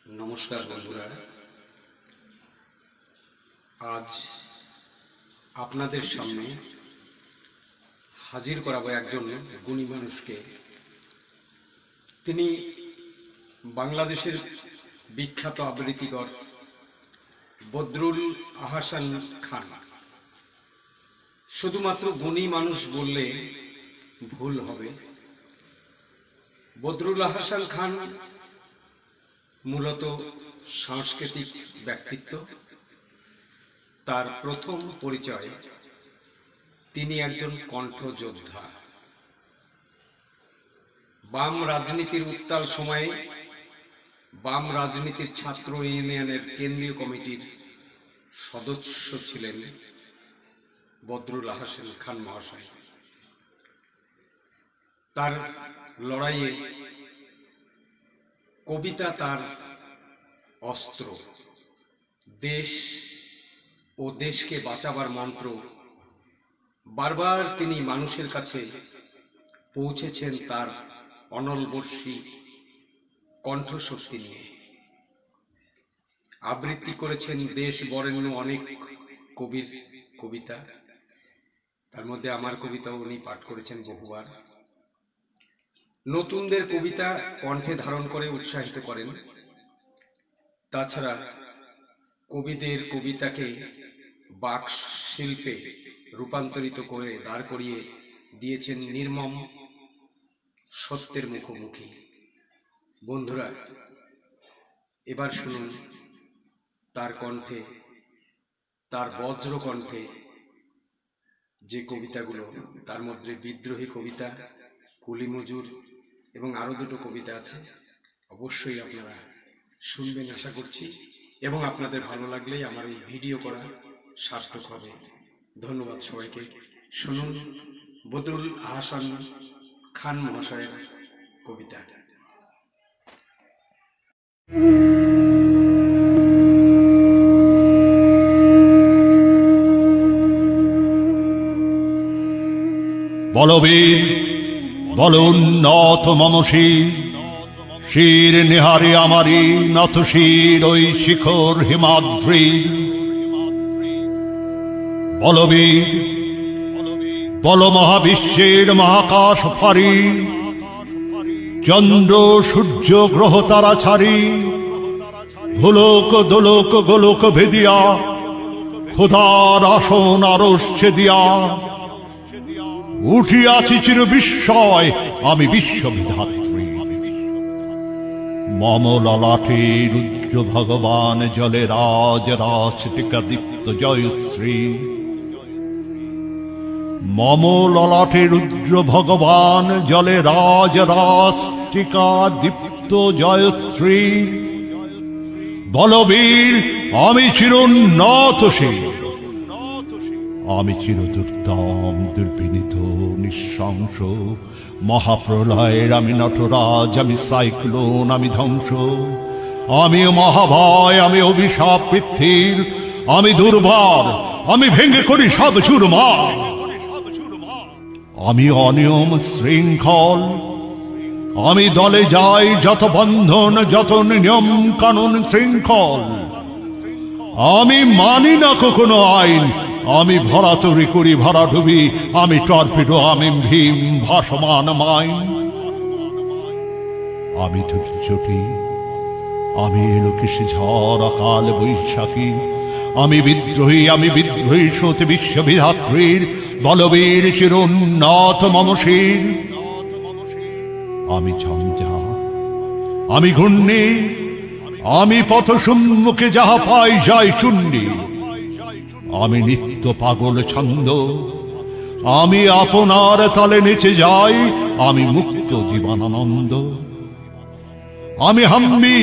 নমস্কার বন্ধুরা, আজ আপনাদের সামনে হাজির করাবো একজন গুণী মানুষকে। তিনি বাংলাদেশের বিখ্যাত আবৃত্তিকর বদরুল আহসান খান। শুধুমাত্র গুণী মানুষ বললে ভুল হবে। বদরুল আহসান খান মূলত সাংস্কৃতিক ব্যক্তিত্ব। তার প্রথম পরিচয়, তিনি একজন কণ্ঠযোদ্ধা। বাম রাজনীতির উত্তাল সময়ে বাম রাজনীতির ছাত্র ইউনিয়নের কেন্দ্রীয় কমিটির সদস্য ছিলেন বদরুল আহসান খান মহাশয়। তার লড়াইয়ে কবিতা তার অস্ত্র। দেশ ও দেশকে বাঁচাবার মন্ত্র বারবার তিনি মানুষের কাছে পৌঁছেছেন তার অনলবর্ষী কণ্ঠশক্তি নিয়ে। আবৃত্তি করেছেন দেশ বরেণ্য অনেক কবির কবিতা, তার মধ্যে আমার কবিতাও উনি পাঠ করেছেন বহুবার। নতুনদের কবিতা কণ্ঠে ধারণ করে উৎসাহিত করেন। তাছাড়া কবিদের কবিতাকে বাক শিল্পে রূপান্তরিত করে দাঁড় করিয়ে দিয়েছেন নির্মম সত্যের মুখোমুখি। বন্ধুরা, এবার শুনুন তার কণ্ঠে, তার বজ্র কণ্ঠে যে কবিতাগুলো, তার মধ্যে বিদ্রোহী কবিতা, কুলি মজুর এবং আরো দুটো কবিতা আছে। অবশ্যই আপনারা শুনবেন আশা করছি, এবং আপনাদের ভালো লাগলেই আমার এই ভিডিও করা সার্থক হবে। ধন্যবাদ সবাইকে। শুনুন বদরুল আহসান খান মহাশয়ের কবিতা। বলবীর বলুন নত মম শির নিহারে আমারি নত শির ওই শিখর হিমাদ্রি। বলবীর বল মহাবিশ্বের মহাকাশ ফারি, চন্দ্র সূর্য গ্রহ তারা ছাড়ি, ভোলোক দোলোক গোলোক ভেদিয়া খোদার আসন আরশ ছেদিয়া উঠিয়াছি চির বিস্ময় আমি বিশ্ববিধাত্রী। মম ললাটে রুদ্র ভগবান জলে রাজ রাজটিকা দীপ্ত জয়শ্রী। মম ললাটে রুদ্র ভগবান জলে রাজ রাজটিকা দীপ্ত জয়শ্রী। বলবীর আমি চিরোন্নত শির, আমি চিরদুর্দম দুর্বিনীত নিঃশংস। মহাপ্রলয়ের আমি নটরাজ, আমি সাইক্লোন, আমি ধ্বংস। আমি মহাভয়, আমি অভিশাপ পৃথিবীর, আমি দুর্বার, আমি ভেঙে করি সব চুরমার। আমি অনিয়ম শৃঙ্খল, আমি দলে যাই যত বন্ধন যত নিয়ম কানুন শৃঙ্খল। আমি মানি না কখনো আইন, আমি ভরা তরি করি ভরা ডুবি, আমি টর্পিডো, আমি ভীম ভাসমান মাইন। আমি ধূর্যটি, আমি এলোকেশে ঝড় অকাল বৈশাখী। আমি বিদ্রোহী সত বিশ্ববিধাত্রীর বলবীর চিরোন্নত মম শির। আমি ঝঞ্ঝা, আমি ঘূর্ণি, আমি পথ সম্মুখে যাহা পাই যাই শূন্যে। আমি নিত্য পাগল ছন্দ, আমি আপনার তালে নেচে যাই, আমি মুক্ত জীবনানন্দ। আমি হাম্বি,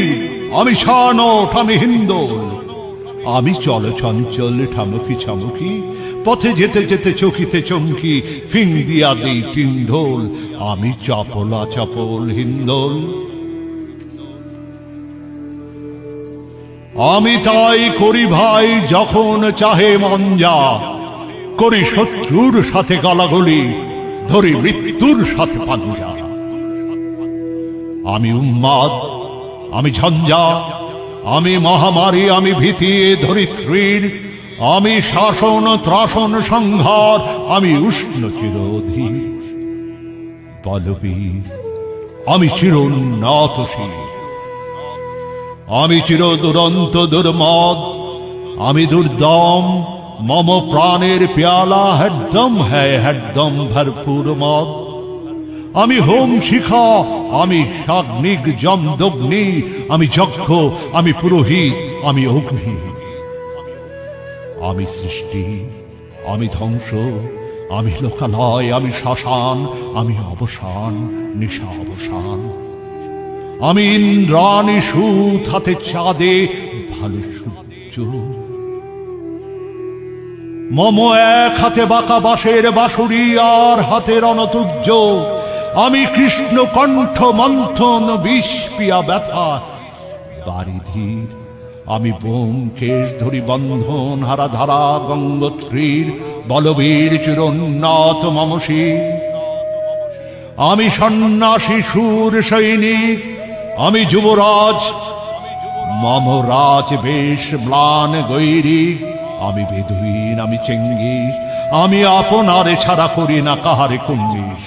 আমি ছানট, আমি হিন্দোল, আমি চল চঞ্চল ঠামুকি ছামুকি। পথে যেতে যেতে চকিতে চমকি ফিং দিয়া দেই টিন্ডোল। আমি চপলা চপল হিন্দোল। আমি তাই করি ভাই যখন চাহে মন যা, করি শত্রুর সাথে গালাগলি, ধরি মৃত্যুর সাথে পাঞ্জা। আমি উন্মাদ, আমি ঝঞ্ঝা, আমি মহামারী, আমি ভীতি ধরিত্রীর, আমি শাসন ত্রাসন সংহার, আমি উষ্ণ চিরধীর বলবীর, আমি চিরোন্নতশীল, আমি চির দুরন্ত দুর্মদ, আমি দুর্দম, মম প্রাণের পেয়ালা হ্যাডদম হ্যায় হ্যাডদম ভরপুর মদ। আমি হোম শিখা, আমি সাগ্নিক জমদগ্নি, আমি যজ্ঞ, আমি পুরোহিত, আমি অগ্নি। আমি সৃষ্টি, আমি ধ্বংস, আমি লোকালয়, আমি শ্মশান, আমি অবসান, নিশা অবসান। আমি ইন্দ্রাণী সুত, হাতে চাঁদে ভালো সূর্য। মম এক হাতে বাঁকা বাঁশের বাঁশুড়ি, আর হাতে রণতুর্য। আমি কৃষ্ণ কণ্ঠ মন্থন, বিষ পিয়া ব্যথা বারিধির। আমি ব্যোমকেশ ধরি বন্ধন, হারা ধারা গঙ্গোত্রীর বলবীর চিরোন্নত মম শির। আমি সন্ন্যাসী সুর সৈনিক, আমি যুবরাজ, মম রাজ বেশ ম্লান গৈরিক। আমি বেদুইন, আমি চেঙ্গিস, আমি আপনারে ছাড়া করি না কাহারে কুন্দিস।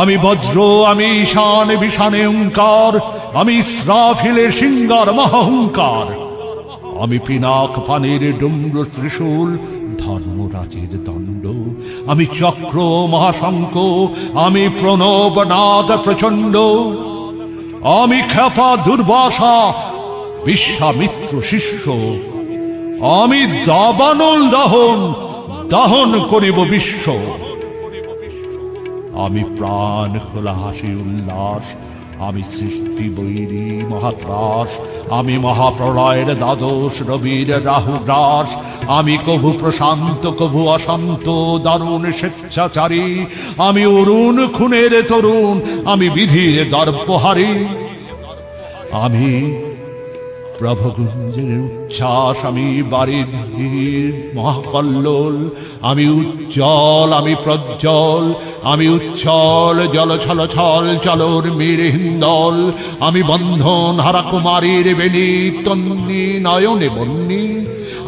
আমি বজ্র, আমি ঈশান বিষানে ওঙ্কার, আমি ইসরাফিলের সিঙ্গার মহাহুঙ্কার। আমি পিনাক পানির ডুম্র ত্রিশূল, ধর্মরাজের দণ্ড। আমি চক্র মহাশঙ্খ, আমি প্রণব নাদ প্রচণ্ড। আমি ক্ষেপা দুর্বাসা, বিশ্বামিত্র শিষ্য। আমি দাবানল দাহন, দাহন করিব বিশ্ব। আমি প্রাণ খোলা হাসি উল্লাস, আমি সৃষ্টি বৈরী মহাত্রাস। আমি মহাপ্রলয়ের দ্বাদশ রবির রাহু গ্রাস। আমি কভু প্রশান্ত কভু অশান্ত, দারুণ স্বেচ্ছাচারী। আমি অরুণ খুনের তরুণ, আমি বিধির দর্পহারী। আমি প্রভগুঞ্জের উচ্ছ্বাস, আমি বারিধির মহাকল্লোল। আমি উজ্জ্বল, আমি প্রজ্জ্বল, আমি উচ্ছল জল ছল ছল চলর মীর হিন্দল। আমি বন্ধন হারা কুমারীর বেণী, তন্নি নয়নে বন্নি।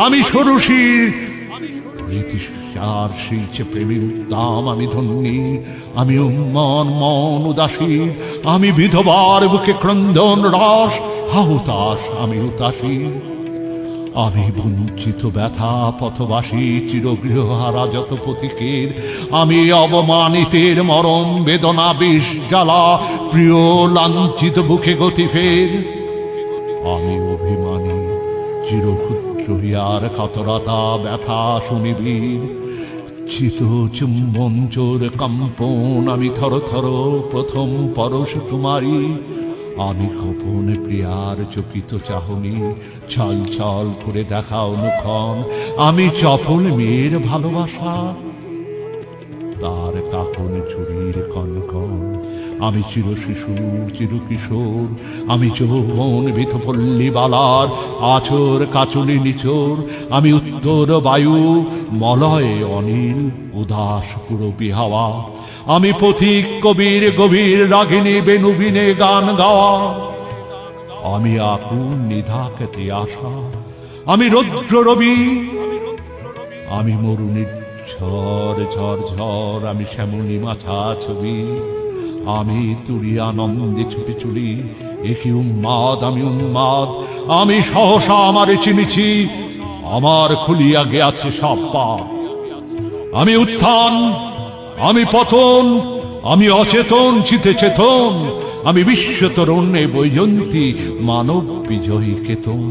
আমি ষোড়শীর রীতিসার শিলছে প্রেমী উদ্দাম, আমি ধন্যী। আমি উন্মন মন উদাসীর, আমি বিধবার বুকে ক্রন্দন রস হাহুতাস, আমি উদাসী। আমি বঞ্চিত ব্যথা পথবাসী, চিরগৃহহারা যত পথিকের। আমি অবমানিতের মরম বেদনা বিষ জ্বালা, প্রিয় লাঞ্ছিত বুকে গতি ফের। আমি অভিমানী চিরক্ষুদ্র হিয়ার কাতরতা ব্যথা শুনিবীর। চিত চুম্বন চোর কম্পন, আমি থর থর প্রথম পরশ কুমারী। আমি গোপন প্রিয়ার চকিত চাহনি, ছল ছল করে দেখা অনুক্ষণ। আমি চপল মেয়ের ভালোবাসা, তার কাকন চুরির কনকন। আমি চির শিশু চির কিশোর, আমি যৌবন বিথপল্লী বালার আচর কাচুলি নিচোর। আমি উত্তর বায়ু মলয় অনিল, উদাস পুরবী হাওয়া। আমি পথিক কবির গভীর রাগিনী বেনুবিনে গান গাওয়া। আমি আকুল নিধাকেতে আশা, আমি রৌদ্র রবি। আমি মরুণীর ঝড় ঝড় ঝড়, আমি শ্যামলী মাছা ছবি। আমি তুরি আনন্দে ছুটি চুলি, একি উন্মাদ, আমি উন্মাদ। আমি সহসা আমারে চিনিছি, আমার খুলিয়া গেছে সব পথ। আমি উত্থান, আমি পতন, আমি অচেতন চিতে চেতন। আমি বিশ্বতরণ্যে বৈজন্তী, মানব বিজয়ী কেতন।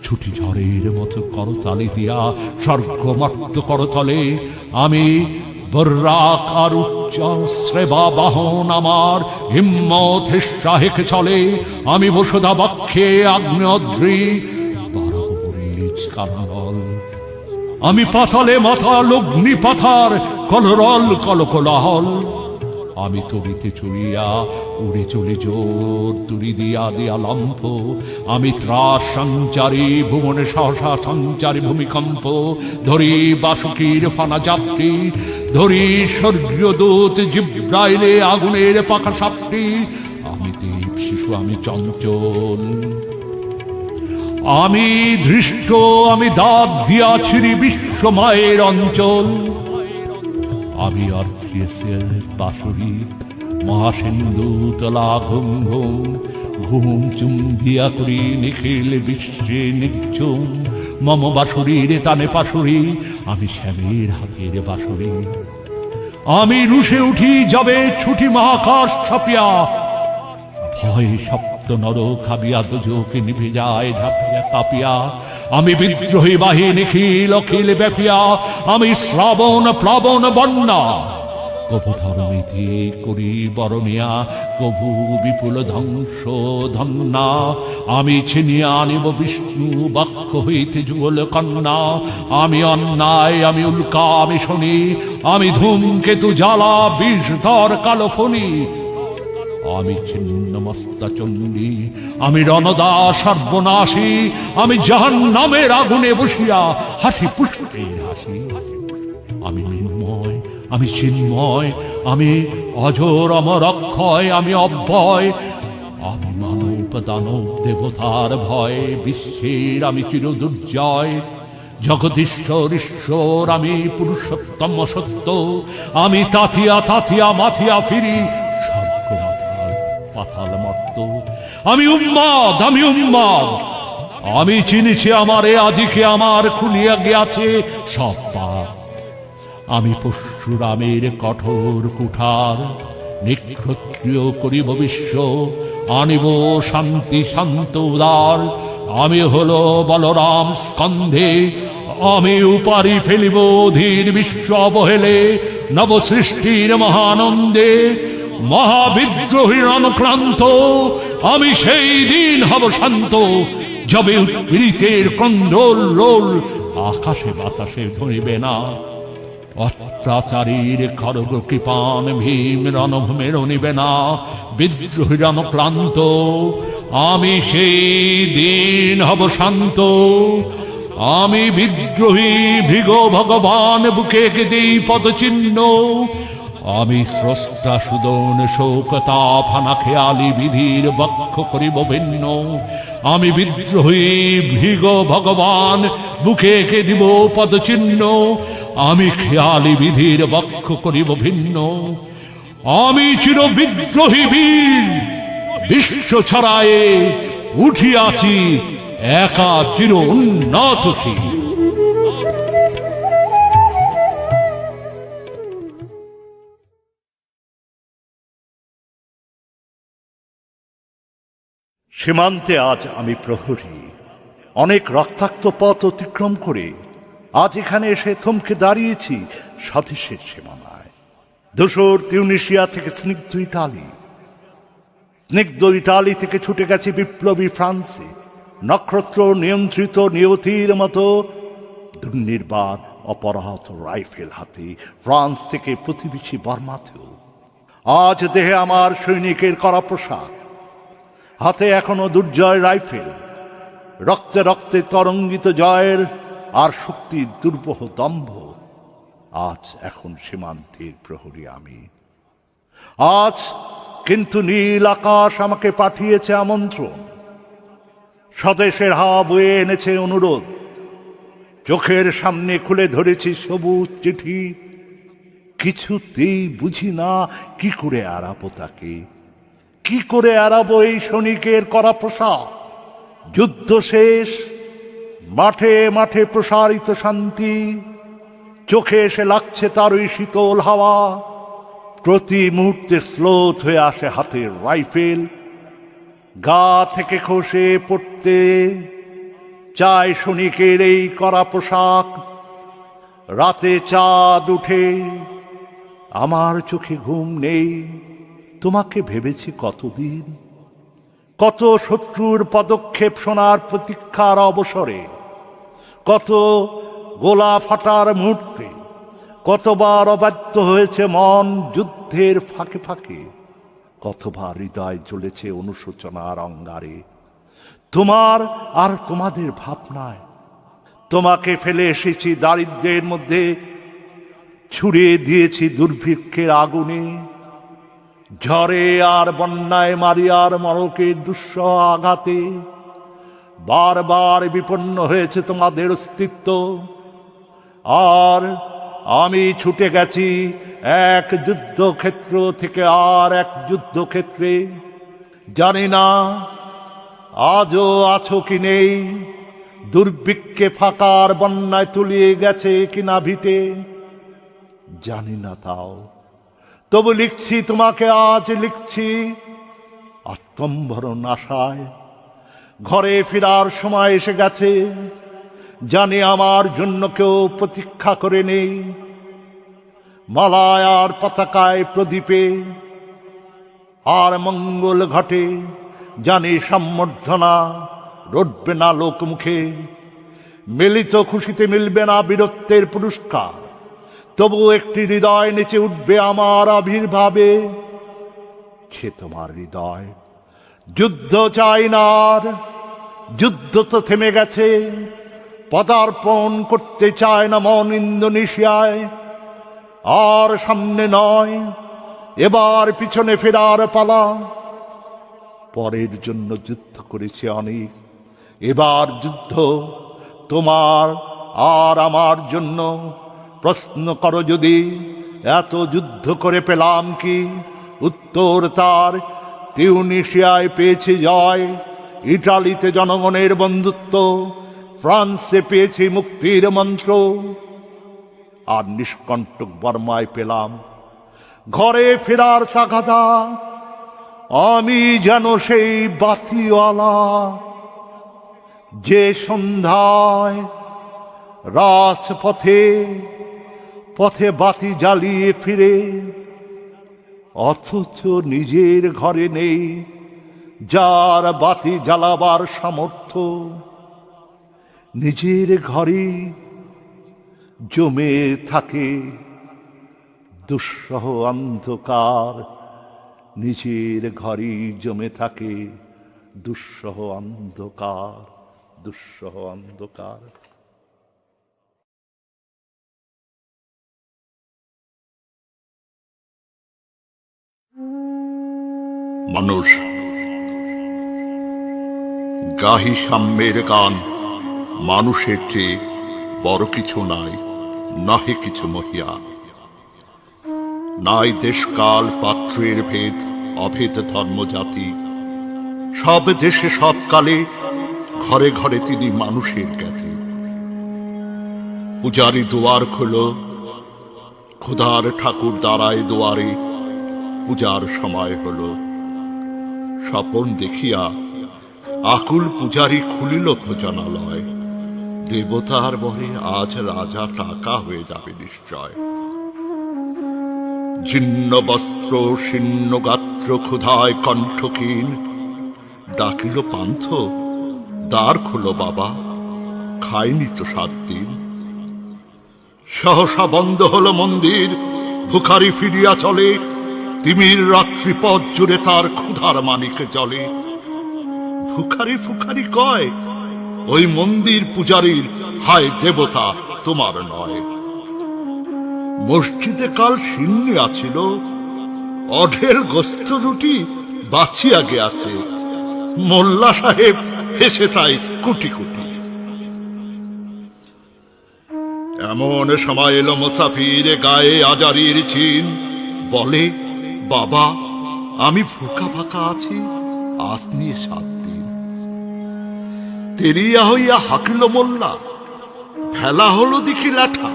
ছুটি ঝড়ের মতো করতালি দিয়া স্বর্গমর্ত করতলে। আমি বর্রাক আর উচ্চ শ্রেবা বাহন, আমার হিম্মত হিসাহেক চলে। আমি বসুধা বক্ষে আগ্নেয়দ্রি, বরবরিজ কানল। আমি পাতালে মাথা লগ্নি পাথার, কলরল কলকলাহল। আমি তবিতে চড়িয়া উড়ে চলে জোর, তুরি দিয়া দিয়া লম্ফ। আমি ত্রাস সঞ্চারী ভুবনে সহসা সঞ্চারী ভূমিকম্প। ধরি বাসুকীর ফানা যাত্রী, ধরি স্বর্গীয় দূত জিব্রাইলে আগুনের পাখা সাপটি। আমি দেব শিশু, আমি চঞ্চল, আমি দৃষ্ট, আমি দাঁত দিয়াছিরি বিশ্ব মায়ের অঞ্চল। আমি অর্ফিয়াসের বাঁশুরি মহাসিন্ধু তলা ঘুম ঘুম ঘুম চুম্বিয়া করি নিখিল বিশ্বে নিঝুম। মম বাঁশুরির তানে পাশুরি, আমি শ্যামের হাতের বাঁশুরি। আমি রুষে উঠি যাবে ছুটি মহাকাশ ছাপিয়া, ভয়ে সপ্ত নর খাবিয়া দুজোকে নিভে যায় ঝাঁপিয়া কাঁপিয়া। আমি বিদ্রোহী বাহি নিখিল অখিল ব্যাপিয়া, আমি শ্রাবণ প্লাবন বন্যা। কভু ধর্মীতি করি বরমিয়া, কভু বিপুল ধ্বংস ধন্যা। আমি ছিনিয়া আনিব বিষ্ণু বাক্য হইতে যুগল কন্যা। আমি অন্যায়, আমি উল্কা, আমি শনি, আমি ধূমকেতু জ্বালা বিষধর কালো ফণি। আমি ছিন্ন মস্তা চণ্ডী, আমি রণদা সর্বনাশী। আমি জাহান্নামের আগুনে বসিয়া হাসি পুষ্পের হাসি। আমি নির্ময়, আমি চিন্ময়, আমি অজর অমর অক্ষয়, আমি অব্যয়। আমি মানব দানব দেবতার ভয়, বিশ্বের আমি চির দুর্জয়। জগদীশ্বর ঈশ্বর, আমি পুরুষোত্তম সত্য। আমি তাথিয়া তাথিয়া মাথিয়া ফিরি স্বর্গ মাথার পাতাল মর্ত। আমি উন্মাদ, আমি উন্মাদ, আমি চিনিছি আমারে আজিকে আমার খুলিয়া গিয়াছে সব পাপ। আমি পরশুরামের কঠোর কুঠার, নিক্ষত্রিয় করিব বিশ্ব, আনিব শান্তি শান্ত উদার। আমি হলো বলরাম স্কন্ধে, আমি উপারি ফেলিব ধীর বিশ্ব অবহেলে। নবসৃষ্টির মহানন্দে মহাবিদ্রোহীর অনুক্রান্ত, আমি সেই দিন হব শান্ত, যবে উৎপীড়িতের ক্রন্দন রোল আকাশে বাতাসে ধরিবে না। অত্যাচারীর খড়গ কৃপান ভীম রণভূমে রণিবে না। বিদ্রোহীর অনুক্রান্ত, আমি সেই দিন হব শান্ত। আমি বিদ্রোহী ভৃগ ভগবান, বুকে দিই পদচিহ্ন। আমি স্রষ্টা সুদন শোকতা ফানা খেয়ালি বিধির বক্ষ করিব ভিন্ন। আমি বিদ্রোহী ভৃগ ভগবান, বুকে দিব পদচিহ্ন। আমি খেয়ালি বিধির বক্ষ করিব ভিন্ন। আমি চির বিদ্রোহী বীর, বিশ্ব ছড়ায়ে উঠিয়াছি একা চির উন্নতশীল। সীমান্তে আজ আমি প্রহরী, অনেক রক্তাক্ত পথ অতিক্রম করে আজ এখানে এসে থমকে দাঁড়িয়েছি স্বদেশের সীমানায়। ধূসর তিউনিসিয়া থেকে স্নিগ্ধ ইটালি, স্নিগ্ধ ইটালি থেকে ছুটে গেছে বিপ্লবী ফ্রান্সে। নক্ষত্র নিয়ন্ত্রিত নিয়তির মতো দুর্নির্বাণ অপরাহত রাইফেল হাতে ফ্রান্স থেকে প্রতিবেশী বর্মাতেও। আজ দেহে আমার সৈনিকের করা পোশাক, হাতে এখনো দুর্জয় রাইফেল। রক্তে রক্তে তরঙ্গিত জয়ের আর শক্তির দুর্বহ দম্ভ। আজ এখন সীমান্তের প্রহরী আমি। আজ কিন্তু নীল আকাশ আমাকে পাঠিয়েছে আমন্ত্রণ, স্বদেশের হাওয়া বয়ে এনেছে অনুরোধ। চোখের সামনে খুলে ধরেছি সবুজ চিঠি, কিছুতেই বুঝি না কি করে এড়াবো তাকে, কি করে এড়াবো এই সৈনিকের করা পোশাক। যুদ্ধ শেষ, মাঠে মাঠে প্রসারিত শান্তি, চোখে এসে লাগছে তারই শীতল হাওয়া। প্রতি মুহূর্তে স্লোথ হয়ে আসে হাতের রাইফেল, গা থেকে খসে পড়তে চায় সৈনিকের এই করা পোশাক। রাতে চাঁদ উঠে, আমার চোখে ঘুম নেই, তোমাকে ভেবেছি কতদিন। কত শত্রুর পদক্ষেপ শোনার প্রতীক্ষার অবসরে, কত গোলা ফাটার মুহূর্তে, কতবার অবাধ্য হয়েছে মন যুদ্ধের ফাঁকে ফাঁকে, কতবার হৃদয় জ্বলেছে অনুশোচনার অঙ্গারে। তোমার আর তোমাদের ভাবনায় তোমাকে ফেলে এসেছি দারিদ্র্যের মধ্যে, ছুড়িয়ে দিয়েছি দুর্ভিক্ষের আগুনে। ঝড়ে আর বন্যায় মারিয়ার মরকের দুঃসহ আঘাতে বারবার বিপন্ন হয়েছে তোমাদের অস্তিত্ব, আর আমি ছুটে গেছি এক যুদ্ধক্ষেত্র থেকে আর এক যুদ্ধক্ষেত্রে। জানি না আজও আছো কি নেই, দুর্ভিক্ষে ফাঁকার বন্যায় তুলিয়ে গেছে কিনা ভিটে, জানি না তাও। তবু লিখছি তোমাকে, আজ লিখছি আত্মম্ভরণ আশায়। ঘরে ফেরার সময় এসে গেছে, জানি আমার জন্য কেউ প্রতীক্ষা করে নেই। মালায় আর পতাকায় প্রদীপে আর মঙ্গল ঘটে, জানি সম্বর্ধনা রটবে না লোকমুখে। মিলিত খুশিতে মিলবে না বীরত্বের পুরস্কার, তবু একটি হৃদয় নেচে উঠবে আমার আবির্ভাবে। সে তোমার হৃদয়। যুদ্ধ চাই না আর, যুদ্ধ তো থেমে গেছে। পদার্পণ করতে চায় না মন ইন্দোনেশিয়ায়। আর সামনে নয়, এবার পিছনে ফেরার পালা। পরের জন্য যুদ্ধ করেছে অনেক, এবার যুদ্ধ তোমার আর আমার জন্য। প্রশ্ন করো যদি, এত যুদ্ধ করে পেলাম কি? উত্তর তার, তিউনিশিয়ায় পেয়েছি জয়, ইটালিতে জনগণের বন্ধুত্ব, ফ্রান্সে পেয়েছি মুক্তির মন্ত্র, আর নিষ্কণ্টক বর্মায় পেলাম ঘরে ফেরার তাগাদা। আমি যেন সেই বাতিওয়ালা, যে সন্ধ্যায় রাজপথে পথে বাতি জ্বালিয়ে ফিরে, অথচ নিজের ঘরে নেই যার বাতি জ্বালাবার সামর্থ্য। নিজের ঘরে জমে থাকে দুঃসহ অন্ধকার, নিজের ঘরে জমে থাকে দুঃসহ অন্ধকার, দুঃসহ অন্ধকার। মানুষ গাহি সাম্যের গান, মানুষের চেয়ে বড় কিছু নাই, নাহি কিছু মহিয়ান। নাই দেশকাল পাত্রের ভেদ, অভেদ ধর্ম জাতি। সব দেশে সব কালে ঘরে ঘরে তিনি মানুষের জ্ঞাতি। পূজারি দুয়ার খোলো, খোদার ঠাকুর দাঁড়ায় দুয়ারে, পূজার সময় হলো। স্বপন দেখিয়া আকুল পূজারি খুলিল ভোজনালয়। দেবতার বরে আজ রাজা টাকা হয়ে যাবে নিশ্চয়। জীর্ণ বস্ত্র শীর্ণ গাত্র ক্ষুধায় কণ্ঠহীন, ডাকিল পান্থ, দ্বার খোলো বাবা, খায়নি তো 7 দিন। সহসা বন্ধ হলো মন্দির, ভিখারি ফিরিয়া চলে। তিমির রাত্রি পথ জুড়ে তার ক্ষুধার মানিকে জলে। ভিখারি ফুখারি কয়, ওই মন্দির পূজারীর, হায় দেবতা তোমার নয়। মসজিদে কাল সিন্নি আছিল, অঢেল গোস্ত রুটি বাঁচিয়া গিয়াছে। মোল্লা সাহেব হেসে তাই কুটি কুটি। এমন সময় এলো মুসাফির, গায়ে আজারির চিন। বলে, বাবা আমি ভুকা ফাঁকা আছি, আজ নিয়ে 7 দিন। তেরিয়া হইয়া হাকিল মোল্লা, ভেলা হলো দেখি ল্যাঠা।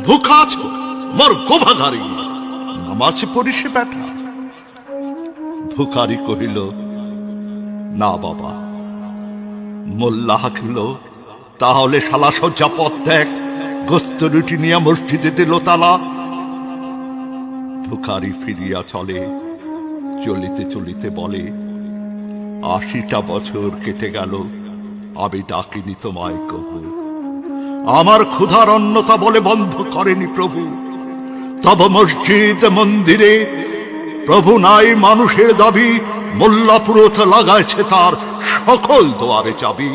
ভুকা আছো, মর গোভাগারি, নামাজ পড়িসে ব্যাঠা। ভিখারি কহিল, না বাবা। মোল্লা হাকিল, তাহলে শালা সজ্জা পথ দেখ, গোস্ত রুটি নিয়ে মসজিদে দিল তালা। ভিখারি ফিরিয়া চলে, চলিতে চলিতে বলে, 80টা বছর কেটে গেল, আমি ডাকিনি তোমায় কবু। আমার ক্ষুধার অন্নতা বলে বন্ধ করেনি প্রভু। তব মসজিদ মন্দিরে প্রভু নাই মানুষের দাবি। মোল্লা পুরোত লাগাইছে তার সকল দোয়ারে চাবি।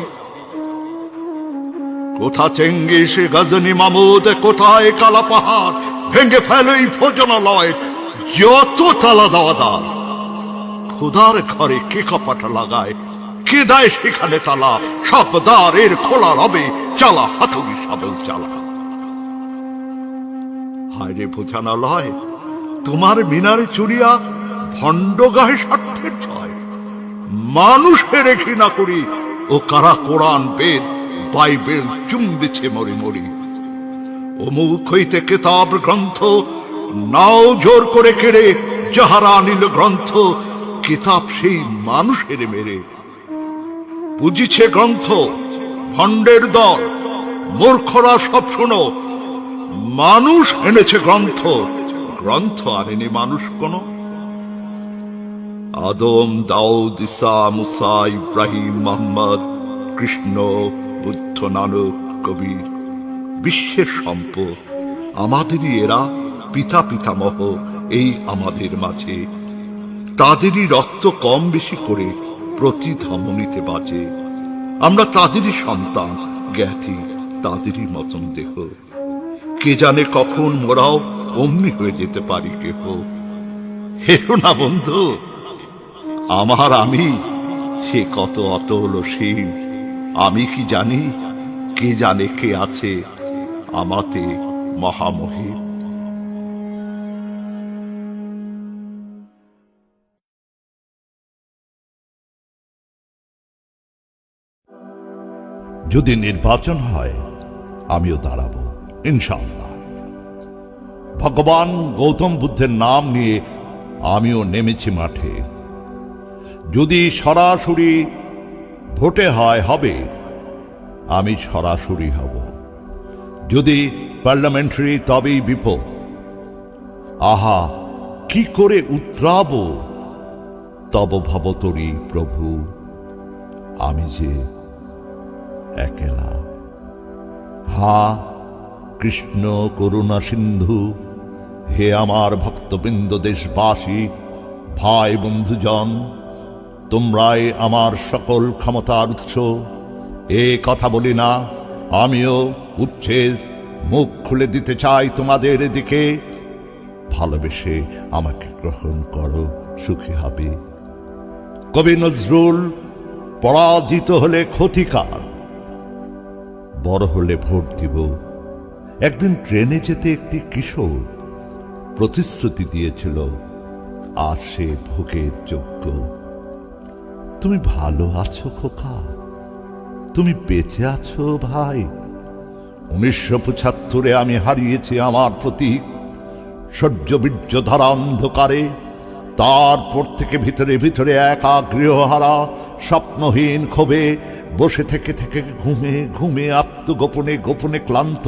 কোথা চেঙ্গিস গজনী মামুদ, কোথায় কালা পাহাড়, ভেঙে ফেলই ভোজনালয় যত তালা দেওয়া দ্বার। ক্ষুধার ঘরে কে কপাটা লাগায়, কে দেয় সেখানে তালা, সব দ্বারের খোলা রবে, চালা হাতুড়ি সাবল চালা। হায় রে বোঝানালয়, তোমার মিনারে চুরিয়া ভণ্ড গায়ে স্বার্থের ছয়। মানুষের ঘৃণা করি ও কারা কোরআন বেদ বাইবেল চুম্বিছে মরি মরি। ও মুখ হইতে কেতাব গ্রন্থ নাও জোর করে কেড়ে, যাহারা নিল গ্রন্থ কিতাব সেই মানুষের মেরে। বুঝিছে গ্রন্থ ভণ্ডের দল, মূর্খরা সব শোনো, মানুষ এনেছে গ্রন্থ, গ্রন্থ আনেনি মানুষ কোন। আদম, দাউদ, ঈসা, মুসা, ইব্রাহিম, মোহাম্মদ, কৃষ্ণ, বুদ্ধ, নানক, কবির, বিশ্বের সম্পদ আমাদেরই এরা, পিতা পিতামহ এই আমাদের মাঝে। তাদেরই রক্ত কম বেশি করে প্রতি ধমনীতে বাজে। আমরা তাদেরই সন্তান, জ্ঞাতি তাদেরই মতন দেহ। কে জানে কখন মোরাও অমনি হয়ে যেতে পারি কেহ। হেরো না বন্ধু, আমার আমি সে কত অতল অসীম। আমি কি জানি, কে জানে কে আছে আমাতে মহামহিম। যদি নির্বাচন হয় আমিও দাঁড়াবো ইনশাআল্লাহ। ভগবান গৌতম বুদ্ধের নাম নিয়ে আমিও নেমেছি মাঠে। যদি সরাসরি ভোটে হয় হবে, আমি সরাসরি হব। যদি পার্লামেন্টারি তবেই বিপদ। আহা, কি করে উতরাব তব ভবতরী প্রভু, আমি যে একেলা। হা কৃষ্ণ করুণা সিন্ধু, হে আমার ভক্তবৃন্দ দেশবাসী, ভাই বন্ধুজন, তোমরাই আমার সকল ক্ষমতার উৎস। এ কথা বলি না, আমিও উচ্ছেদ মুখ খুলে দিতে চাই তোমাদের দিকে। ভালোবেসে আমাকে গ্রহণ করো, সুখী হবে। কবি নজরুল, পরাজিত হলে ক্ষতিকার, বড় হলে ভোট দিব। একদিন ট্রেনে যেতে একটি কিশোর প্রতিশ্রুতি দিয়েছিল, আজ সে ভোগের যোগ্য। তুমি ভালো আছো খোকা? তুমি বেঁচে আছো ভাই? 1975 আমি হারিয়েছি আমার প্রতীক, সহ্য বীর্য ধারা অন্ধকারে। তারপর থেকে ভিতরে ভিতরে একা গৃহহারা স্বপ্নহীন ক্ষোভে বসে থেকে থেকে ঘুমে ঘুমে আত্মগোপনে গোপনে ক্লান্ত।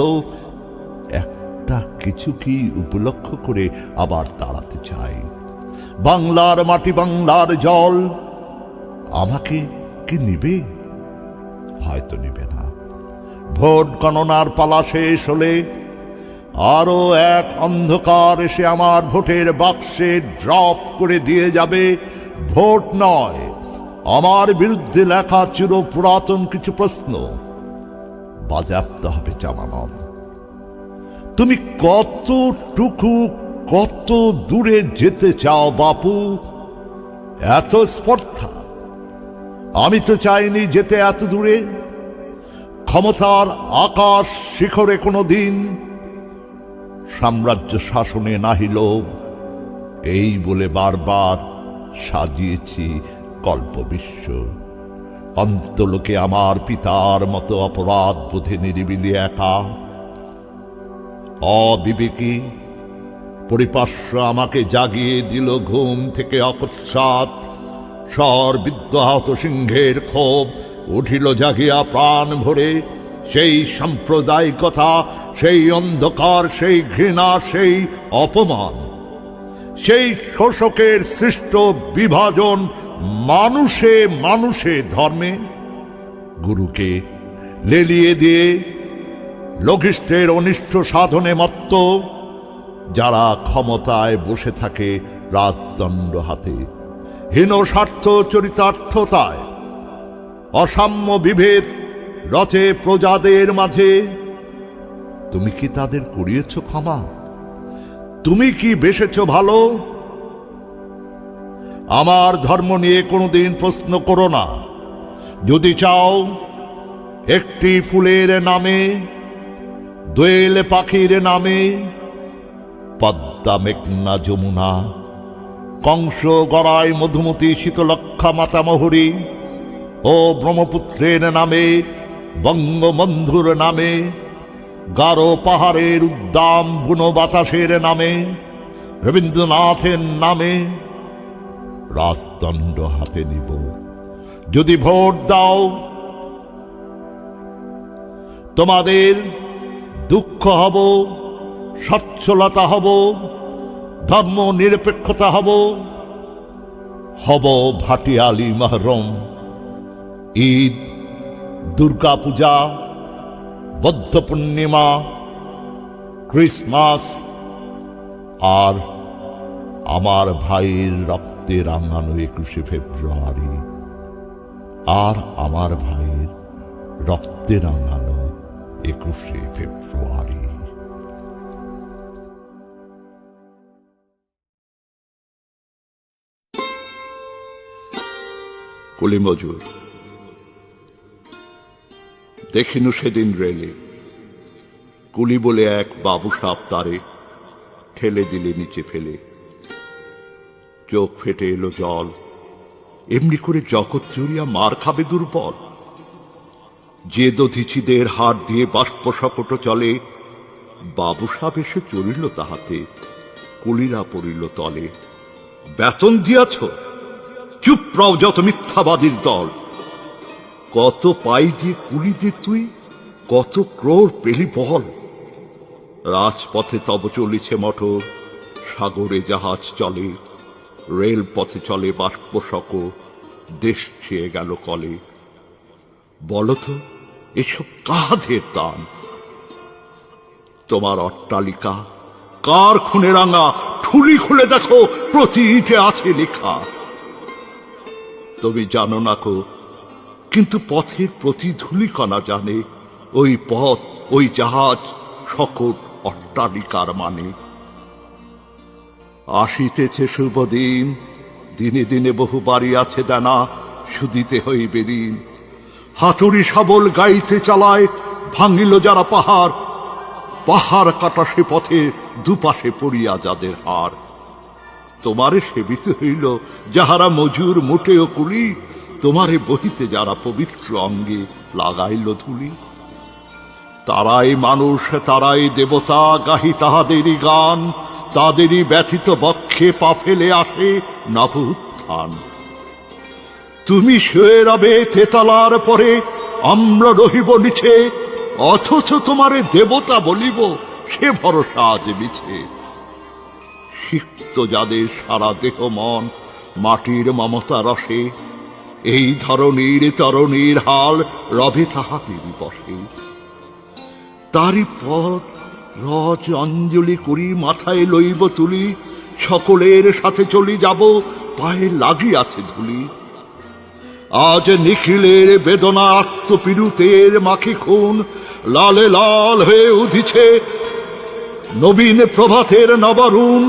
একটা কিছু কি উপলক্ষ করে আবার দাঁড়াতে চাই। বাংলার মাটি, বাংলার জল আমাকে কি নিবে? হয়তো নিবে না। ভোট গণনার পালা শেষ হলে আরো এক অন্ধকার এসে আমার ভোটের বাক্সে ড্রপ করে দিয়ে যাবে। ভোট নয়, আমার বিরুদ্ধে লেখা চির পুরাতন কিছু প্রশ্ন। বাজেয়াপ্ত হবে জামানত। তুমি কতটুকু, কত দূরে যেতে চাও বাপু? এত স্পর্ধা? আমি তো চাইনি যেতে এত দূরে। ক্ষমতার আকাশ শিখরে কোনো দিন, সাম্রাজ্য শাসনে নাহি লোভ, এই বলে বারবার সাজিয়েছি কল্পবিশ্ব। অন্তলোকে আমার পিতার মতো অপরাধ বোধে নিরিবিলি একা। অবিবেকী পরিপার্শ্ব আমাকে জাগিয়ে দিল ঘুম থেকে অকস্মাৎ। স্বর বিদ্যাহত সিংহের ক্ষোভ উঠিল জাগিয়া প্রাণ ভরে। সেই সাম্প্রদায়িকতা, সেই অন্ধকার, সেই ঘৃণা, সেই অপমান, সেই শোষকের সৃষ্ট বিভাজন মানুষে মানুষে ধর্মে। গুরুকে লেলিয়ে দিয়ে লঘিষ্ঠের অনিষ্ট সাধনে মত্ত, যারা ক্ষমতায় বসে থাকে রাজদণ্ড হাতে। হীন স্বার্থ চরিতার্থতায় অসাম্য বিভেদ রচে প্রজাদের মাঝে। তুমি কি তাদের করিয়েছ ক্ষমা? তুমি কি বেসেছ ভালো? আমার ধর্ম নিয়ে কোনোদিন প্রশ্ন করো না। যদি চাও একটি ফুলের নামে, দোয়েল পাখির নামে, পদ্মা মেঘনা যমুনা, কংস গড়াই মধুমতি শীতলক্ষা মাতামহুরী ও ব্রহ্মপুত্রের নামে, বঙ্গবন্ধুর নামে, গারো পাহাড়ের উদ্দাম বুনো বাতাসের নামে, রবীন্দ্রনাথের নামে রাজদণ্ড হাতে নিব। যদি ভোট দাও, তোমাদের দুঃখ হব, সচ্ছলতা হব, ধর্ম নিরপেক্ষতা হব, হব ভাটিয়ালি মহরম, ঈদ, দুর্গা পূজা, বৌদ্ধ পূর্ণিমা, ক্রিসমাস, আর আমার ভাইয়ের রক্তে রাঙানো 21শে ফেব্রুয়ারি, আর আমার ভাইয়ের রক্তে রাঙানো 21শে ফেব্রুয়ারি। কুলি মজুর দেখিনু সেদিন রেলে, কুলি বলে এক বাবু সাপ তারে ঠেলে দিলে নিচে ফেলে। চোখ ফেটে এলো জল, এমনি করে জগৎ জুড়িয়া মার খাবে দুর্বল। যে দধিচিদের হাত দিয়ে বাষ্প সকট চলে, বাবু সাপ এসে চলিল তাহাতে, কুলিরা পড়িল তলে। বেতন দিয়াছ, চুপ রাও যত মিথ্যাবাদীর দল। কত পাই যে কুলি যে তুই, কত ক্রোড় পেলি বল। রাজপথে তব চলিছে মটর, সাগরে জাহাজ চলে, রেল পথে চলে বাষ্প সকট, দেশ ছেয়ে গেল কলে। বলতো এসব কাদের দান? তোমার অট্টালিকা কার খুনে রাঙা? ঠুলি খুলে দেখো, প্রতি ইটে আছে লেখা। তুমি জানো না কো, কিন্তু পথের প্রতি ধূলিকণা জানে, ওই পথ, ওই জাহাজ, সকট অট্টালিকার মানে। আসিতেছে শুভ দিন, দিনে দিনে বহু বাড়ি আছে দানা, শুধিতে হইবে ঋণ। হাতুড়ি শাবল গাইতে চালায়, ভাঙিল যারা পাহাড়, পাহাড় কাটা সে পথে দুপাশে পড়িয়া যাদের হার। তোমারে সেবিতে হইল যাহারা মজুর মোটেও কুলি, তোমারে বহিতে যারা পবিত্র অঙ্গে লাগাইল ধুলি। তারাই মানুষ, তারাই দেবতা, গাহি তাহাদেরই গান, তাদেরই ব্যথিত বক্ষে পা ফেলে আসে নব উত্থান। তুমি শুয়ে রবে তেতলার পরে, আমরা রহিব নিচে, অথচ তোমারে দেবতা বলিব, সে ভরসা আজ মিছে। সিক্ত যাদের সারা দেহ মন মাটির মমতা রসে, এই ধরনীর তরণীর হাল রবে তাহাদেরই বসে। তারই পথ রজ অঞ্জলি করি, মাথায় লইব তুলি, সকলের সাথে চলি যাব, পায়ে লাগিয়াছে ধুলি। আজ নিখিলের বেদনা আত্মপিরুতের মাখি খুন, লালে লাল হয়ে উঠিছে নবীন প্রভাতের নবারুণ।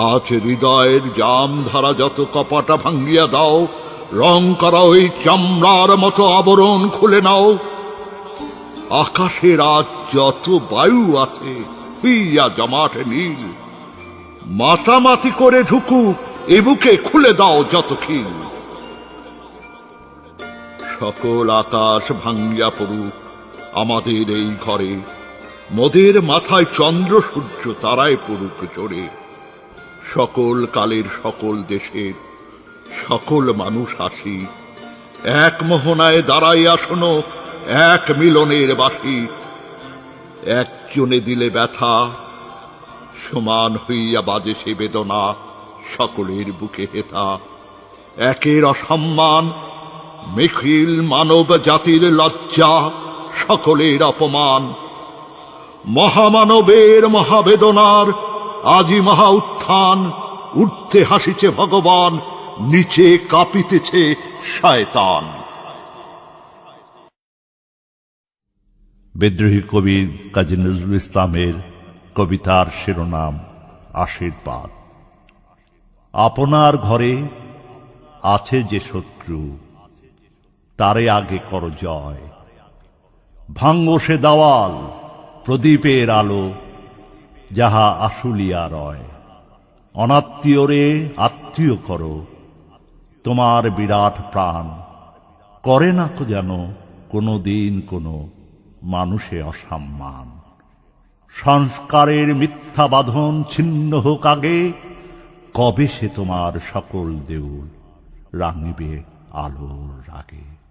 আজ হৃদয়ের জাম ধারা যত কপাটা ভাঙ্গিয়া দাও, রং করা ওই চামড়ার মতো আবরণ খুলে নাও। আকাশের আজ যত বায়ু আছে, হইয়া জমাট নীল, মাতামাতি করে ঢুকুক এ বুকে, খুলে দাও যত খিল। সকল আকাশ ভাঙ্গিয়া পড়ুক আমাদের এই ঘরে, মোদের মাথায় চন্দ্র সূর্য তারায় পড়ুক চড়ে। সকল কালের সকল দেশের সকল মানুষ আসি, এক মোহনায় দাঁড়াইয়া শোনো এক মিলনের বাসি। একজনে দিলে ব্যথা, সমান হইয়া বাজে সে বেদনা, সকলের বুকে হেথা। একের অসম্মান মিখিল মানব জাতির লজ্জা, সকলের অপমান। মহামানবের মহাবেদনার আজি মহা উত্থান, উঠতে হাসিছে ভগবান, নিচে কাঁপিতেছে শয়তান। বিদ্রোহী কবি কাজী নজরুল ইসলামের কবিতার শিরোনাম আশীর্বাদ। আপনার ঘরে আছে যে শত্রু, তারে আগে কর জয়। ভাঙ্গো সে দেওয়াল প্রদীপের আলো, যাহা আশুলিয়া রয়। অনাত্মীয়রে আত্মীয় করো, তোমার বিরাট প্রাণ করে না কো যেন কোনো দিন কোনো মানুষে অসম্মান। সংস্কারের মিথ্যা বাঁধন ছিন্ন হোক আগে, কবে সে তোমার সকল দেউল রাঙিবে আলোর রাগে।